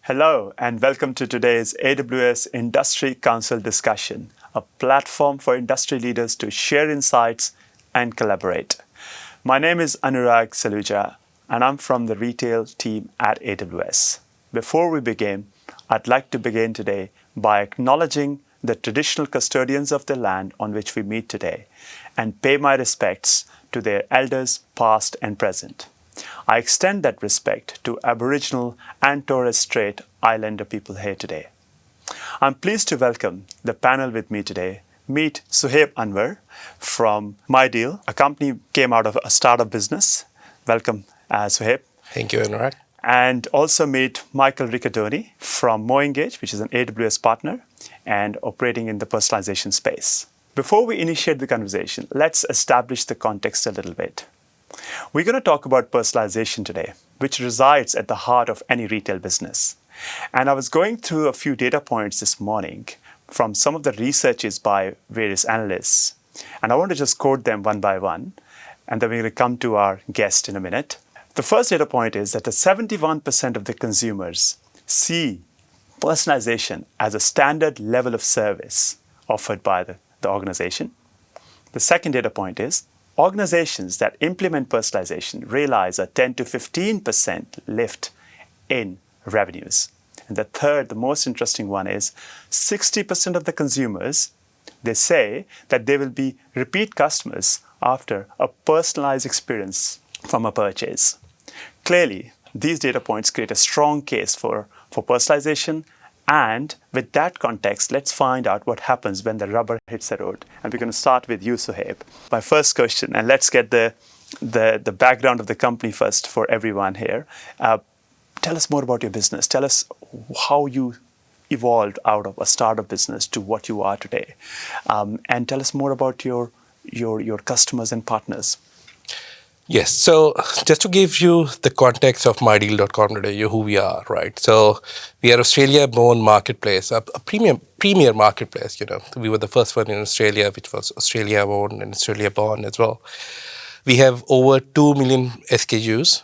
Hello, and welcome to today's AWS Industry Council discussion, a platform for industry leaders to share insights and collaborate. My name is Anurag Saluja, and I'm from the retail team at AWS. Before we begin, I'd like to begin today by acknowledging the traditional custodians of the land on which we meet today and pay my respects to their elders past and present. I extend that respect to Aboriginal and Torres Strait Islander people here today. I'm pleased to welcome the panel with me today. Meet Suhaib Anwar from MyDeal, a company came out of a startup business. Welcome, Suhaib. Thank you, Anurag. And also meet Michael Riccadoni from Moengage, which is an AWS partner and operating in the personalization space. Before we initiate the conversation, let's establish the context a little bit. We're going to talk about personalization today, which resides at the heart of any retail business. And I was going through a few data points this morning from some of the researches by various analysts. And I want to just quote them one by one, and then we're going to come to our guest in a minute. The first data point is that 71% of the consumers see personalization as a standard level of service offered by the organization. The second data point is organizations that implement personalization realize a 10 to 15% lift in revenues. And the third, the most interesting one is 60% of the consumers, they say that they will be repeat customers after a personalized experience from a purchase. Clearly, these data points create a strong case for personalization. And with that context, let's find out what happens when the rubber hits the road. And we're going to start with you, Suhaib. My first question, and let's get the background of the company first for everyone here. Tell us more about your business. Tell us how you evolved out of a startup business to what you are today. And tell us more about your customers and partners. Yes, so just to give you the context of MyDeal.com today, who we are, right? So we are Australia-born marketplace, a premier marketplace. We were the first one in Australia, which was Australia-owned and Australia-born as well. We have over 2 million SKUs,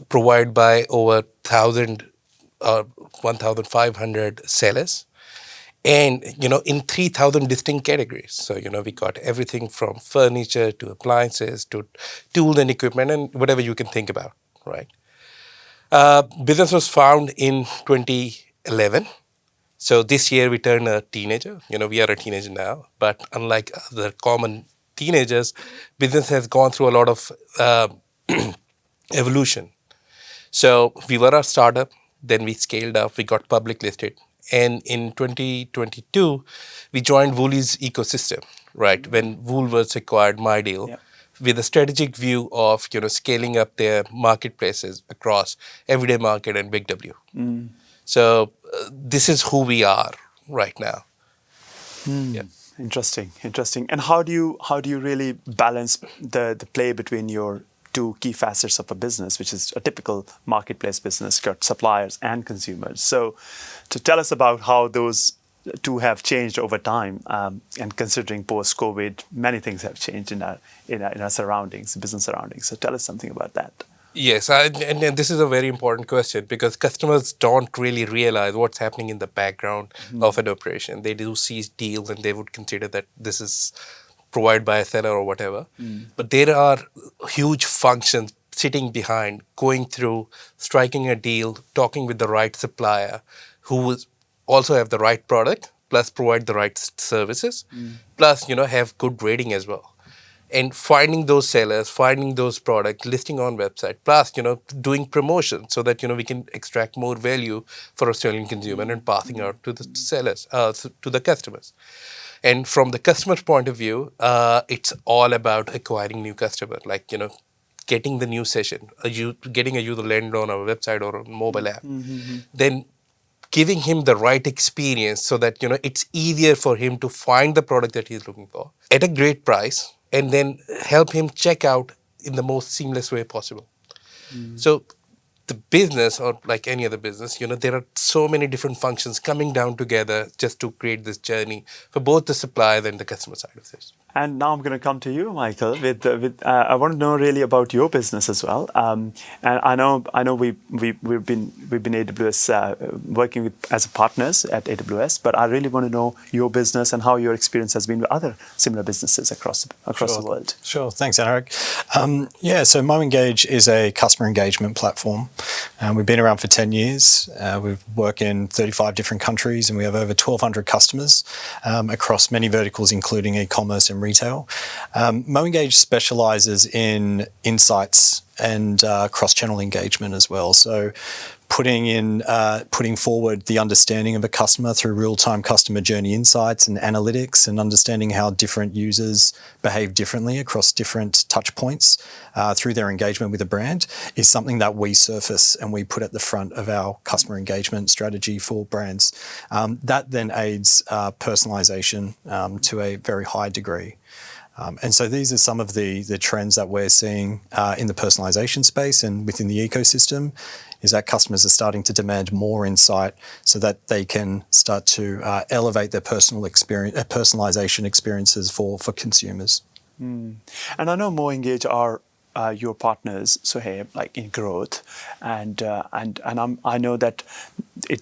provided by over 1,500 sellers. And, in 3,000 distinct categories. So, we got everything from furniture to appliances to tools and equipment and whatever you can think about, right? Business was found in 2011. So this year we turned a teenager. We are a teenager now. But unlike other common teenagers, business has gone through a lot of evolution. So we were a startup. Then we scaled up. We got public listed. And in 2022, we joined Woolies ecosystem, right? When Woolworths acquired MyDeal, with a strategic view of scaling up their marketplaces across Everyday Market and Big W. So this is who we are right now. Yeah. Interesting. And how do you really balance the play between your two key facets of a business, which is a typical marketplace business, got suppliers and consumers. So to tell us about how those two have changed over time, and considering post-COVID, many things have changed in our surroundings, business surroundings. So tell us something about that. Yes, and this is a very important question because customers don't really realize what's happening in the background of an operation. They do see deals and they would consider that this is provided by a seller or whatever. But there are huge functions sitting behind, going through, striking a deal, talking with the right supplier who will also have the right product, plus provide the right services, plus, have good rating as well. And finding those sellers, finding those products, listing on website, plus, doing promotion so that, we can extract more value for Australian consumer and passing out to the sellers, to the customers. And from the customer's point of view, it's all about acquiring new customer, like, getting the new session, getting a user land on our website or a mobile app, then giving him the right experience so that, it's easier for him to find the product that he's looking for at a great price and then help him check out in the most seamless way possible. So the business, or like any other business, there are so many different functions coming down together just to create this journey for both the supplier and the customer side of this. And now I'm going to come to you, Michael. I want to know really about your business as well. And I know we've been AWS working with as partners at AWS, but I really want to know your business and how your experience has been with other similar businesses across the world. Sure. Thanks, Anurag. So Moengage is a customer engagement platform. We've been around for 10 years. We work in 35 different countries, and we have over 1,200 customers across many verticals, including e-commerce and retail. Moengage specializes in insights and cross-channel engagement as well. So putting forward the understanding of a customer through real-time customer journey insights and analytics, and understanding how different users behave differently across different touch points through their engagement with a brand is something that we surface and we put at the front of our customer engagement strategy for brands. That then aids personalization to a very high degree. And so these are some of the trends that we're seeing in the personalization space and within the ecosystem, is that customers are starting to demand more insight so that they can start to elevate their personalization experiences for consumers. And I know Moengage are your partners, so here, like in growth, and I know that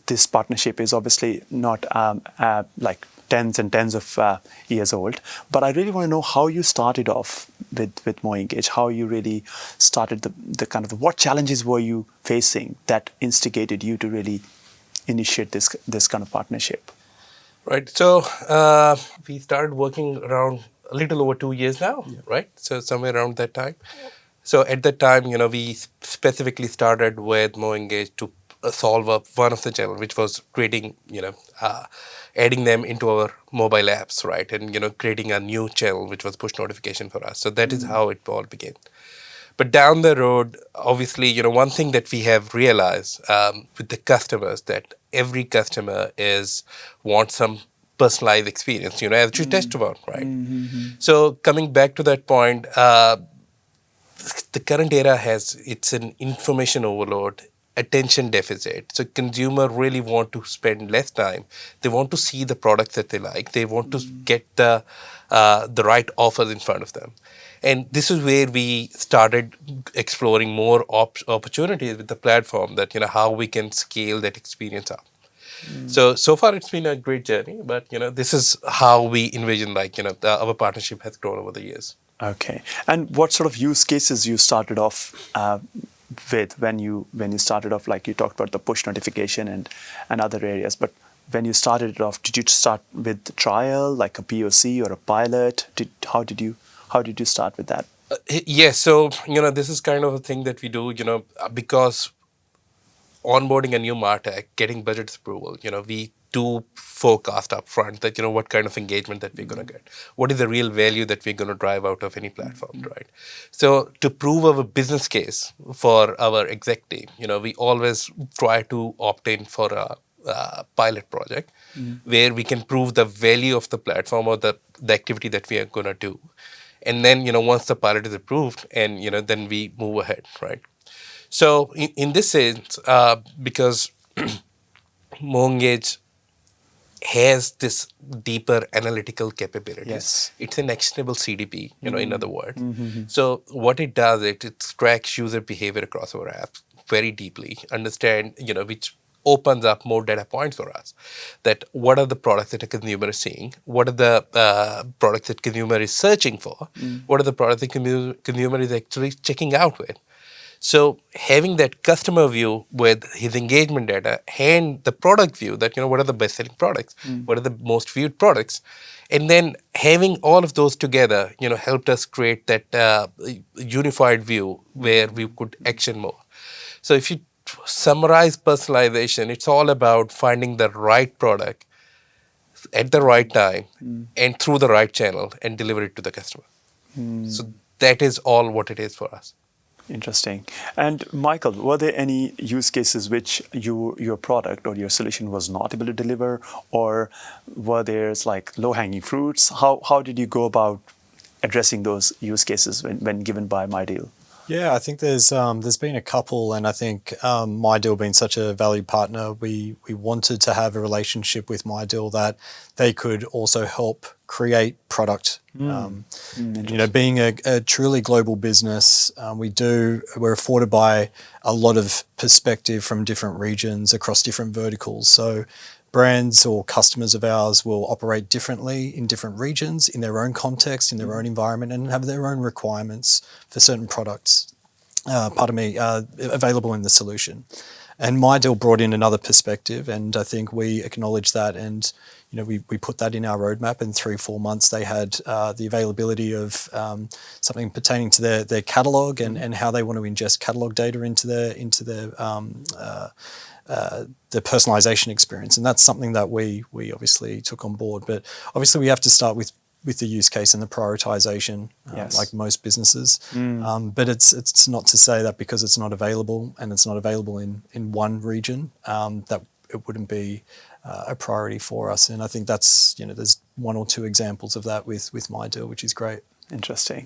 this partnership is obviously not like tens and tens of years old, but I really want to know how you started off with Moengage, how you really started the kind of what challenges were you facing that instigated you to really initiate this kind of partnership. Right. So we started working around a little over 2 years now, right? So somewhere around that time. So at that time, we specifically started with Moengage to solve up one of the challenge, which was creating, adding them into our mobile apps, right? And, creating a new channel, which was push notification for us. So that is how it all began. But down the road, obviously, one thing that we have realized with the customers, that every customer wants some personalized experience, as you touched about, right? So coming back to that point, the current era it's an information overload, attention deficit. So consumer really want to spend less time. They want to see the products that they like. They want to get the right offers in front of them. And this is where we started exploring more opportunities with the platform, that, how we can scale that experience up. So far it's been a great journey, but, this is how we envision, our partnership has grown over the years. Okay. And what sort of use cases you started off with when you started off, like you talked about the push notification and other areas, but when you started it off, did you start with trial, like a POC or a pilot? How did you start with that? Yes. So, this is kind of a thing that we do, because onboarding a new MarTech, getting budget approval, we do forecast up front that, what kind of engagement that we're going to get. What is the real value that we're going to drive out of any platform, right? So to prove our business case for our exec team, we always try to opt in for a pilot project where we can prove the value of the platform or the activity that we are going to do. And then, once the pilot is approved, and, then we move ahead, right? So in this sense, because Moengage has this deeper analytical capabilities. Yes. It's an actionable CDP, in other words. So what it does, it tracks user behavior across our apps very deeply, understand, which opens up more data points for us, that what are the products that a consumer is seeing, what are the products that consumer is searching for, what are the products that consumer is actually checking out with. So having that customer view with his engagement data and the product view, that, what are the best-selling products, what are the most viewed products, and then having all of those together, helped us create that unified view where we could action more. So if you summarize personalization, it's all about finding the right product at the right time and through the right channel and deliver it to the customer. So that is all what it is for us. Interesting. And Michael, were there any use cases which your product or your solution was not able to deliver, or were there like low-hanging fruits? How did you go about addressing those use cases when given by MyDeal? Yeah, I think there's been a couple, and I think MyDeal being such a valued partner, we wanted to have a relationship with MyDeal that they could also help create product. Being a truly global business, we're afforded by a lot of perspective from different regions across different verticals. So brands or customers of ours will operate differently in different regions, in their own context, in their own environment, and have their own requirements for certain products, available in the solution. And MyDeal brought in another perspective, and I think we acknowledged that, and we put that in our roadmap. In 3-4 months, they had the availability of something pertaining to their catalog and how they want to ingest catalog data into the personalisation experience, and that's something that we obviously took on board. But obviously, we have to start with the use case and the prioritization, like most businesses. But it's not to say that because it's not available and it's not available in one region, that it wouldn't be a priority for us. And I think that's, there's 1 or 2 examples of that with MyDeal, which is great. Interesting.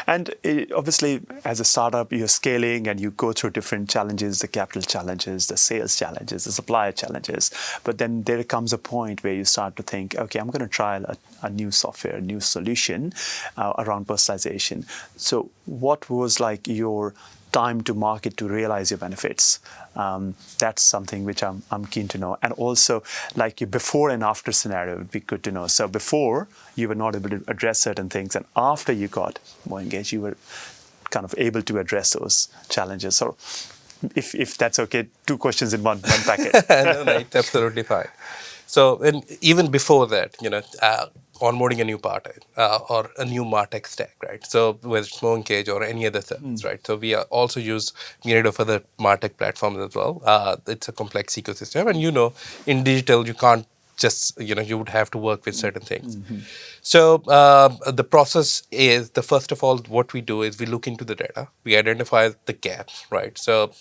And obviously, as a startup, you're scaling and you go through different challenges, the capital challenges, the sales challenges, the supplier challenges. But then there comes a point where you start to think, okay, I'm going to try a new software, a new solution around personalization. So what was like your time to market to realize your benefits? That's something which I'm keen to know. And also, like your before and after scenario would be good to know. So before, you were not able to address certain things, and after you got Moengage, you were kind of able to address those challenges. So if that's okay, 2 questions in one packet. No, it's absolutely fine. So, and even before that, onboarding a new partner or a new MarTech stack, right? So whether it's Moengage or any other service, right? So we also use myriad of other MarTech platforms as well. It's a complex ecosystem, and in digital you can't just you would have to work with certain things. So the process is first of all, what we do is we look into the data, we identify the gaps, right? So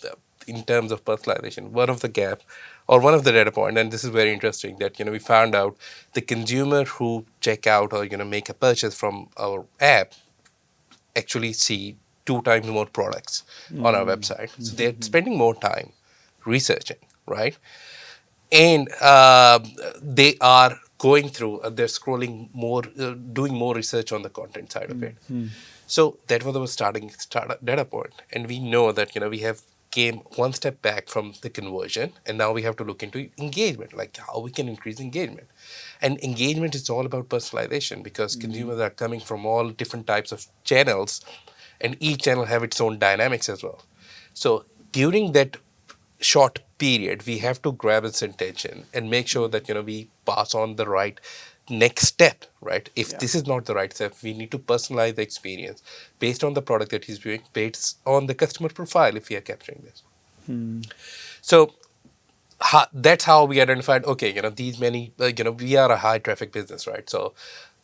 in terms of personalization, one of the gaps or one of the data point, and this is very interesting, that we found out the consumer who check out or make a purchase from our app actually see 2 times more products on our website. So they're spending more time researching, right? And they are going through, they're scrolling more, doing more research on the content side of it. So that was our starting data point, and we know that we have came one step back from the conversion, and now we have to look into engagement, like how we can increase engagement. And engagement is all about personalization, because consumers are coming from all different types of channels, and each channel have its own dynamics as well. So during that short period, we have to grab its attention and make sure that we pass on the right next step, right? If this is not the right step, we need to personalize the experience based on the product that he's doing, based on the customer profile, if we are capturing this. So that's how we identified, okay, these many, we are a high traffic business, right? So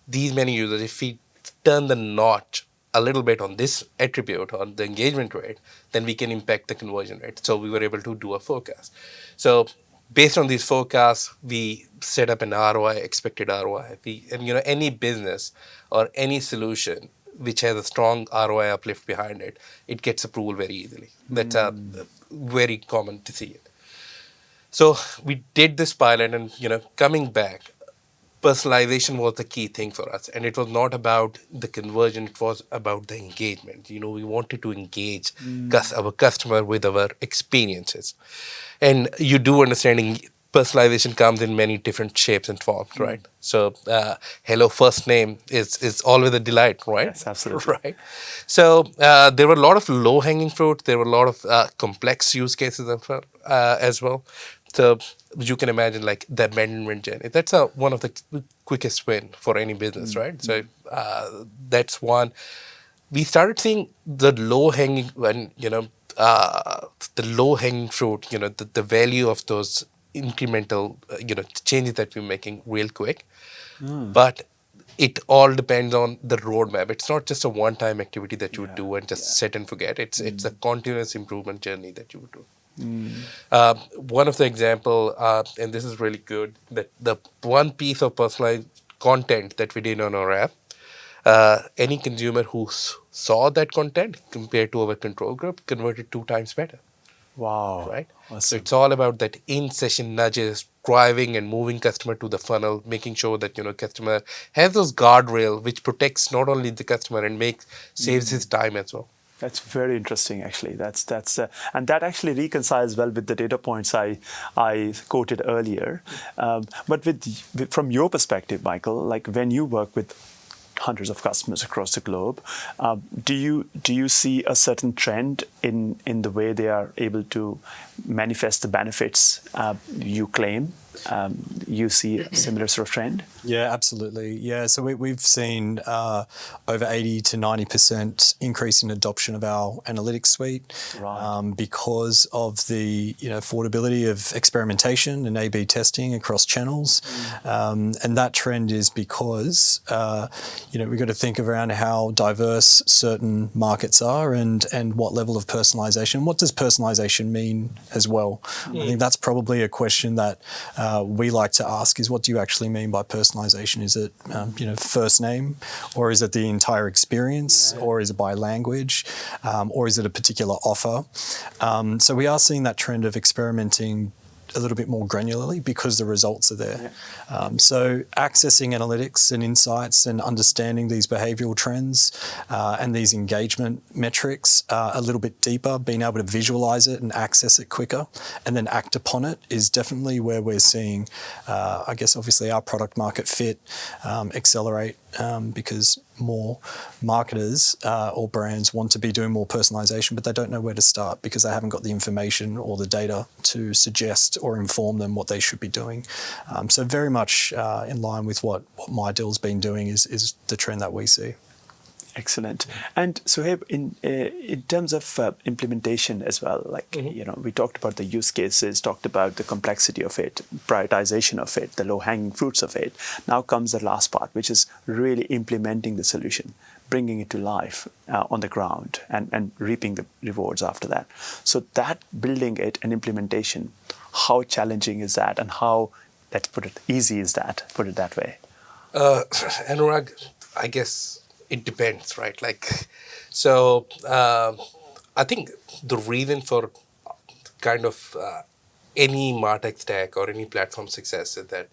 these many users, if we turn the notch a little bit on this attribute, on the engagement rate, then we can impact the conversion rate. So we were able to do a forecast. So based on these forecasts, we set up an ROI, expected ROI. Any business or any solution which has a strong ROI uplift behind it, it gets approval very easily. That's very common to see it. So we did this pilot, and coming back, personalization was the key thing for us, and it was not about the conversion; it was about the engagement. We wanted to engage our customer with our experiences, and you do understanding. Personalization comes in many different shapes and forms, right? So, hello, first name is always a delight, right? Yes, absolutely. Right. So, there were a lot of low-hanging fruit. There were a lot of complex use cases as well. So, you can imagine like the abandonment journey. That's one of the quickest win for any business, right? So, that's one. We started seeing the low-hanging fruit. The value of those incremental, changes that we're making real quick. But it all depends on the roadmap. It's not just a one-time activity that you would do and just set and forget. It's a continuous improvement journey that you would do. One of the example, and this is really good, that the one piece of personalized content that we did on our app, any consumer who saw that content compared to our control group converted 2 times better. Wow. right? So Awesome. it's all about that in-session nudges, driving and moving customer to the funnel, making sure that customer has those guardrail which protects not only the customer and saves his time as well. That's very interesting, actually. And that actually reconciles well with the data points I quoted earlier. But from your perspective, Michael, like when you work with hundreds of customers across the globe, do you see a certain trend in the way they are able to manifest the benefits you claim? You see a similar sort of trend? Yeah, absolutely. Yeah, so we've seen over 80 to 90% increase in adoption of our analytics suite because of the affordability of experimentation and A/B testing across channels, and that trend is because we've got to think around how diverse certain markets are and what level of personalisation. What does personalisation mean as well? I think that's probably a question that we like to ask: is what do you actually mean by personalisation? Is it first name, or is it the entire experience, or is it by language, or is it a particular offer? So we are seeing that trend of experimenting a little bit more granularly because the results are there. So accessing analytics and insights and understanding these behavioural trends and these engagement metrics a little bit deeper, being able to visualise it and access it quicker and then act upon it is definitely where we're seeing, I guess, obviously our product market fit accelerate because more marketers or brands want to be doing more personalisation, but they don't know where to start because they haven't got the information or the data to suggest or inform them what they should be doing. So very much in line with what MyDeal's been doing is the trend that we see. Excellent. And Suhaib, in terms of implementation as well, like we talked about the use cases, talked about the complexity of it, prioritization of it, the low-hanging fruits of it. Now comes the last part, which is really implementing the solution, bringing it to life on the ground, and reaping the rewards after that. So that building it and implementation, how challenging is that, and how, let's put it, easy is that? Put it that way. Anurag, I guess it depends, right? I think the reason for kind of any MarTech stack or any platform success is that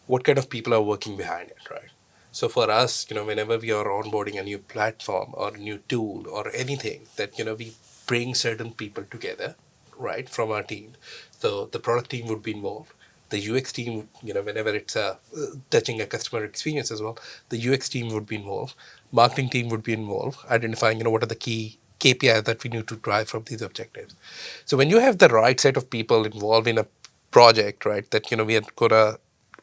what kind of people are working behind it, right? So for us, whenever we are onboarding a new platform or a new tool or anything, that we bring certain people together, right, from our team. So the product team would be involved. The UX team, whenever it's touching a customer experience as well, the UX team would be involved. Marketing team would be involved, identifying, what are the key KPIs that we need to drive from these objectives. So when you have the right set of people involved in a project, right, that, we are going to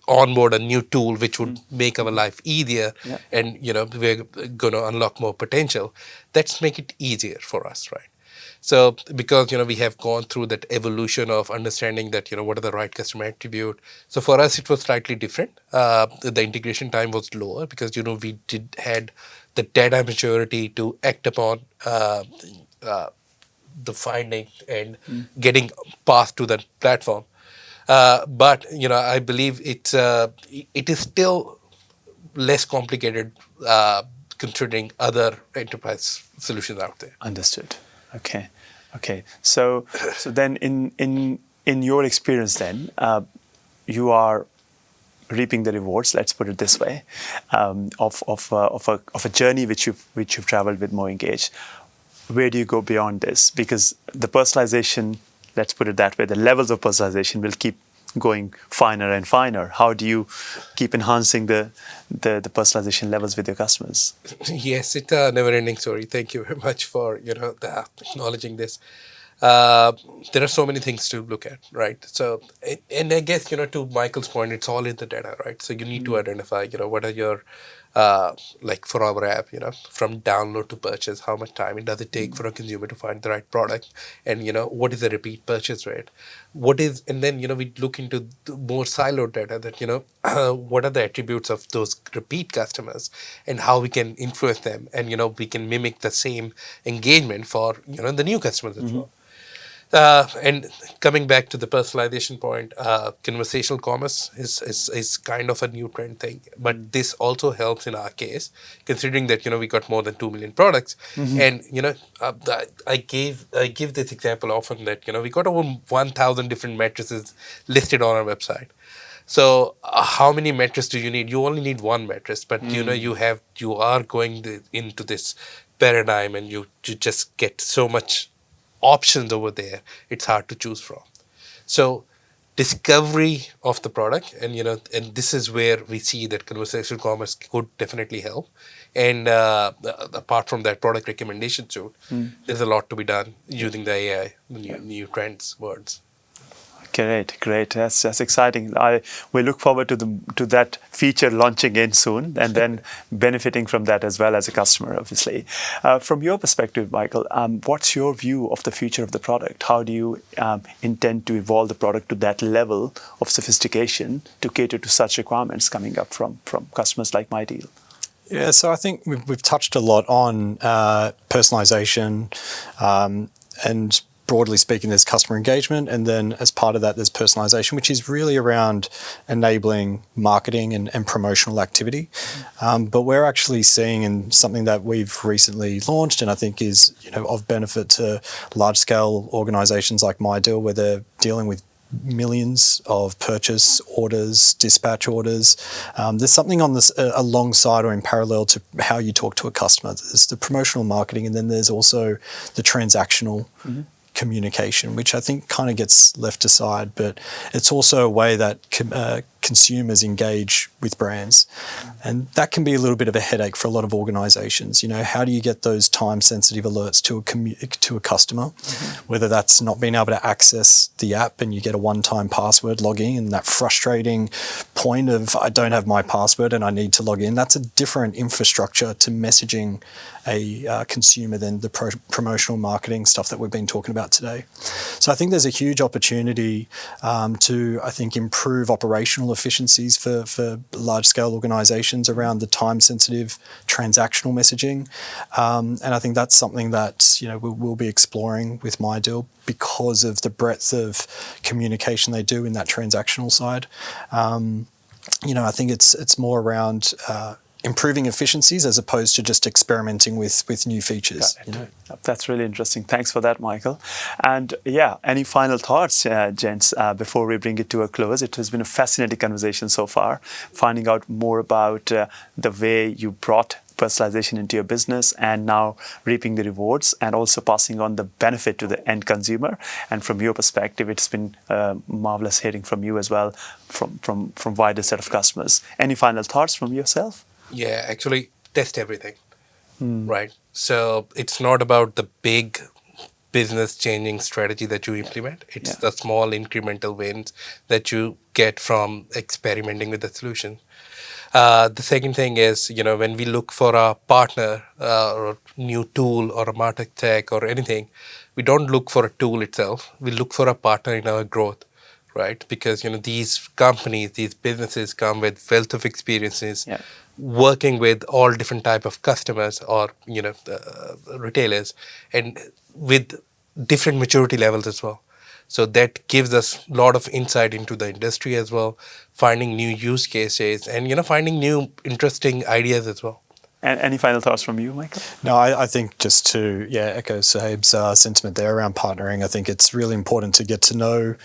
onboard a new tool which would make our life easier and, we're going to unlock more potential, that's make it easier for us, right? So because, we have gone through that evolution of understanding that, what are the right customer attribute. So for us, it was slightly different. The integration time was lower because, we had the data maturity to act upon the finding and getting past to that platform. But, I believe it is still less complicated considering other enterprise solutions out there. Understood. Okay. So then, in your experience, then you are reaping the rewards. Let's put it this way, of a journey which you've traveled with Moengage. Where do you go beyond this? Because the personalization, let's put it that way, the levels of personalization will keep going finer and finer. How do you keep enhancing the personalization levels with your customers? Yes, it's a never-ending story. Thank you very much for acknowledging this. There are so many things to look at, right? So, and I guess to Michael's point, it's all in the data, right? So you need to identify what are your like for our app, from download to purchase, how much time does it take for a consumer to find the right product, and what is the repeat purchase rate, and then we look into the more siloed data that what are the attributes of those repeat customers and how we can influence them, and we can mimic the same engagement for the new customers as well. And coming back to the personalization point, conversational commerce is kind of a new trend thing, but this also helps in our case, considering that we got more than 2 million products, and I give this example often that we got over 1,000 different matrices listed on our website. So how many matrices do you need? You only need one mattress, but you are going into this paradigm, and you just get so much options over there. It's hard to choose from. So discovery of the product, and this is where we see that conversational commerce could definitely help. And apart from that, product recommendation too, there's a lot to be done using the AI, new trends, words. Great. That's exciting. We look forward to that feature launching in soon, and then benefiting from that as well as a customer, obviously. From your perspective, Michael, what's your view of the future of the product? How do you intend to evolve the product to that level of sophistication to cater to such requirements coming up from customers like MyDeal? Yeah, so I think we've touched a lot on personalization, and broadly speaking, there's customer engagement, and then as part of that, there's personalization, which is really around enabling marketing and promotional activity. But we're actually seeing in something that we've recently launched, and I think is of benefit to large-scale organizations like MyDeal, where they're dealing with millions of purchase orders, dispatch orders. There's something on this alongside or in parallel to how you talk to a customer. There's the promotional marketing, and then there's also the transactional communication, which I think kind of gets left aside, but it's also a way that consumers engage with brands. And that can be a little bit of a headache for a lot of organizations. How do you get those time-sensitive alerts to a customer, whether that's not being able to access the app and you get a one-time password login, and that frustrating point of, I don't have my password and I need to log in. That's a different infrastructure to messaging a consumer than the promotional marketing stuff that we've been talking about today. So I think there's a huge opportunity to, I think, improve operational efficiencies for large-scale organizations around the time-sensitive transactional messaging. And I think that's something that we'll be exploring with MyDeal because of the breadth of communication they do in that transactional side. I think it's more around improving efficiencies as opposed to just experimenting with new features. That's really interesting. Thanks for that, Michael. And any final thoughts, gents, before we bring it to a close? It has been a fascinating conversation so far, finding out more about the way you brought personalization into your business and now reaping the rewards and also passing on the benefit to the end consumer. And from your perspective, it's been marvelous hearing from you as well, from wider set of customers. Any final thoughts from yourself? Yeah, actually, test everything, right? So it's not about the big business-changing strategy that you implement. It's the small incremental wins that you get from experimenting with the solution. The second thing is, when we look for a partner or a new tool or a market tech or anything, we don't look for a tool itself. We look for a partner in our growth, right? Because, these companies, these businesses come with wealth of experiences, working with all different type of customers or retailers, and with different maturity levels as well. So that gives us a lot of insight into the industry as well, finding new use cases and finding new interesting ideas as well. And any final thoughts from you, Michael? No, I think just to echo Sahib's sentiment there around partnering. I think it's really important to get to know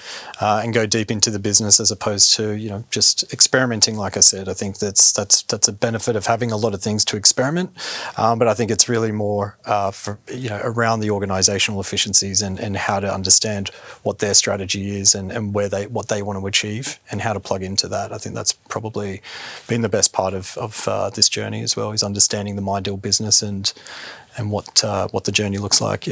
and go deep into the business as opposed to just experimenting. Like I said, I think that's a benefit of having a lot of things to experiment. But I think it's really more for around the organisational efficiencies and how to understand what their strategy is and what they want to achieve and how to plug into that. I think that's probably been the best part of this journey as well, is understanding the MyDeal business and what the journey looks like.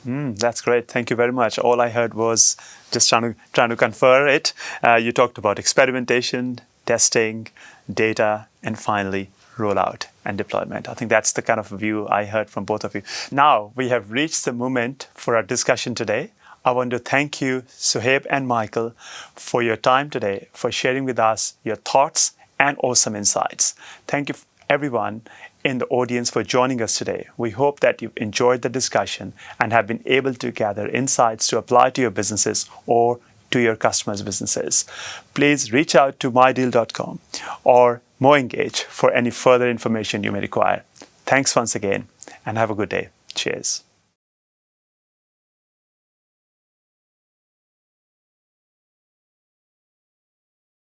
That's great. Thank you very much. All I heard was just trying to confer it. You talked about experimentation, testing, data, and finally rollout and deployment. I think that's the kind of view I heard from both of you. Now we have reached the moment for our discussion today. I want to thank you, Suhaib and Michael, for your time today, for sharing with us your thoughts and awesome insights. Thank you, everyone. in the audience for joining us today. We hope that you've enjoyed the discussion and have been able to gather insights to apply to your businesses or to your customers' businesses. Please reach out to mydeal.com or Moengage for any further information you may require. Thanks once again and have a good day. Cheers.